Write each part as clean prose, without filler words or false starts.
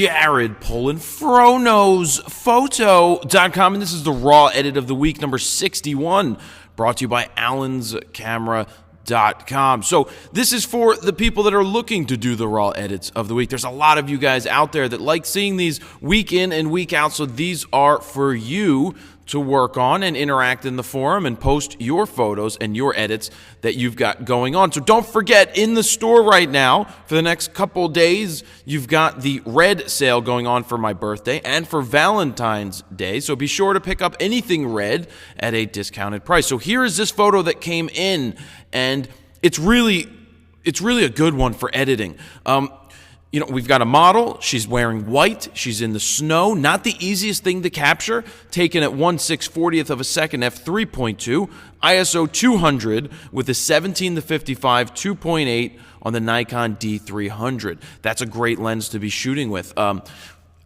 Jared Polin, FroKnowsPhoto.com, and this is the Raw Edit of the Week, number 61, brought to you by AllensCamera.com. So this is for the people that are looking to do the Raw Edits of the Week. There's a lot of you guys out there that like seeing these week in and week out, so these are for you to work on and interact in the forum and post your photos and your edits that you've got going on. So don't forget, in the store right now, for the next couple days, you've got the red sale going on for my birthday and for Valentine's Day. So be sure to pick up anything red at a discounted price. So here is this photo that came in, and it's really a good one for editing. We've got a model. She's wearing white. She's in the snow. Not the easiest thing to capture. Taken at 1/640th of a second, f3.2, ISO 200 with a 17-55 2.8 on the Nikon D300. That's a great lens to be shooting with.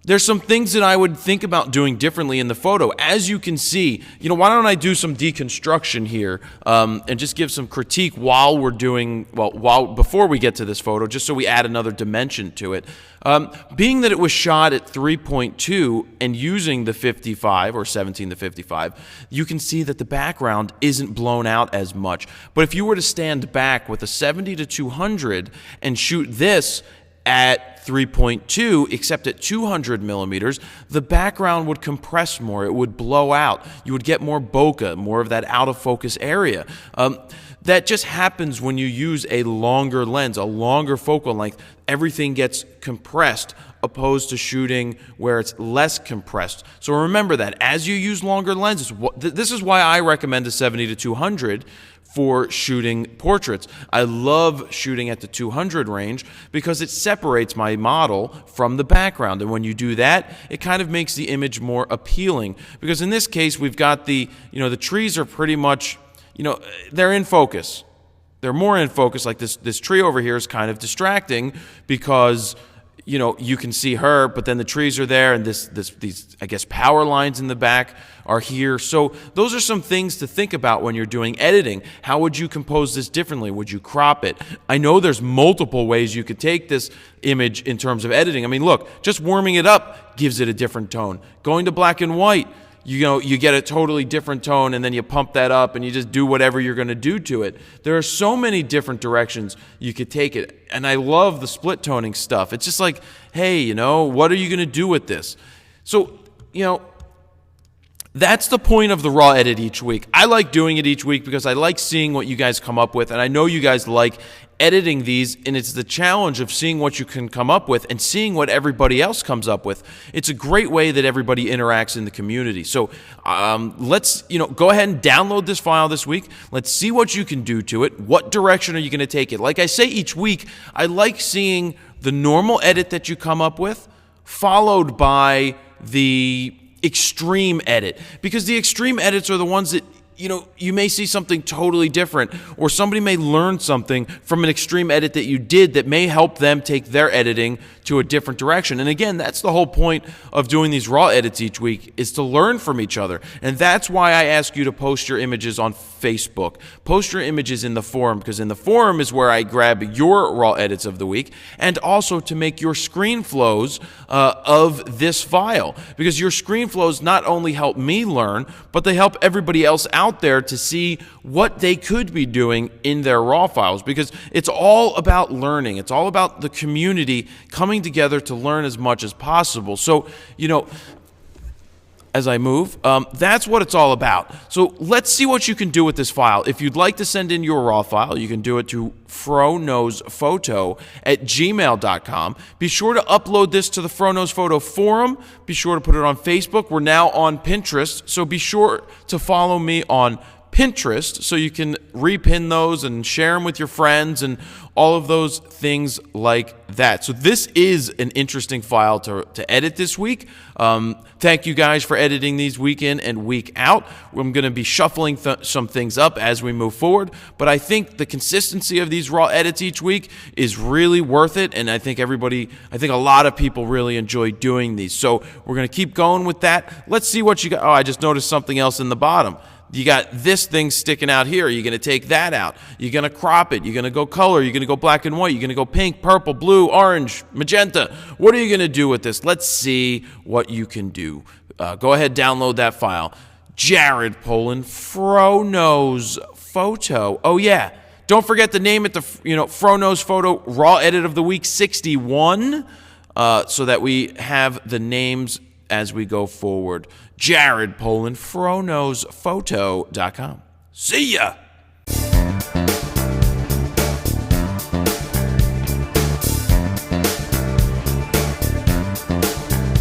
There's some things that I would think about doing differently in the photo. As you can see, why don't I do some deconstruction here and just give some critique while we're doing, before we get to this photo, just so we add another dimension to it. Being that it was shot at 3.2 and using the 55 or 17-55, you can see that the background isn't blown out as much. But if you were to stand back with a 70-200 and shoot this at 3.2, except at 200 millimeters, the background would compress more. It would blow out. You would get more bokeh, more of that out of focus area. That just happens when you use a longer lens, a longer focal length. Everything gets compressed opposed to shooting where it's less compressed. So remember that as you use longer lenses, this is why I recommend a 70-200 for shooting portraits. I love shooting at the 200 range because it separates my model from the background. And when you do that, it kind of makes the image more appealing. Because in this case, we've got the trees are pretty much, they're in focus. They're more in focus. Like this tree over here is kind of distracting because you can see her, but then the trees are there, and these, I guess, power lines in the back are here. So those are some things to think about when you're doing editing. How would you compose this differently? Would you crop it? I know there's multiple ways you could take this image in terms of editing. I mean, look, just warming it up gives it a different tone. Going to black and white, you get a totally different tone, and then you pump that up and you just do whatever you're going to do to it. There are so many different directions you could take it. And I love the split toning stuff. It's just like, hey, what are you going to do with this? So, that's the point of the Raw Edit each week. I like doing it each week because I like seeing what you guys come up with, and I know you guys like editing these, and it's the challenge of seeing what you can come up with and seeing what everybody else comes up with. It's a great way that everybody interacts in the community. So let's go ahead and download this file this week. Let's see what you can do to it. What direction are you going to take it? Like I say each week, I like seeing the normal edit that you come up with followed by the extreme edit, because the extreme edits are the ones that you may see something totally different, or somebody may learn something from an extreme edit that you did that may help them take their editing to a different direction. And again, that's the whole point of doing these Raw Edits each week, is to learn from each other. And that's why I ask you to post your images on Facebook. Post your images in the forum, because in the forum is where I grab your Raw Edits of the week, and also to make your screen flows of this file. Because your screen flows not only help me learn, but they help everybody else out there to see what they could be doing in their raw files, because it's all about learning. It's all about the community coming together to learn as much as possible. So, as I move, that's what it's all about. So let's see what you can do with this file. If you'd like to send in your raw file, you can do it to FroKnowsPhoto@gmail.com. Be sure to upload this to the FroKnowsPhoto forum. Be sure to put it on Facebook. We're now on Pinterest, so be sure to follow me on Pinterest so you can repin those and share them with your friends and all of those things like that. So this is an interesting file to edit this week. Thank you guys for editing these week in and week out. I'm going to be shuffling some things up as we move forward, but I think the consistency of these raw edits each week is really worth it, and I think a lot of people really enjoy doing these. So we're going to keep going with that. Let's see what you got. Oh, I just noticed something else in the bottom. You got this thing sticking out here. You're going to take that out. You're going to crop it. You're going to go color. You're going to go black and white. You're going to go pink, purple, blue, orange, magenta. What are you going to do with this? Let's see what you can do. Go ahead, download that file. Jared Polin, Fro Knows Photo. Oh, yeah. Don't forget to name it the Fro Knows Photo Raw Edit of the Week 61 so that we have the names as we go forward. Jared Polin, FroKnowsPhoto.com. See ya!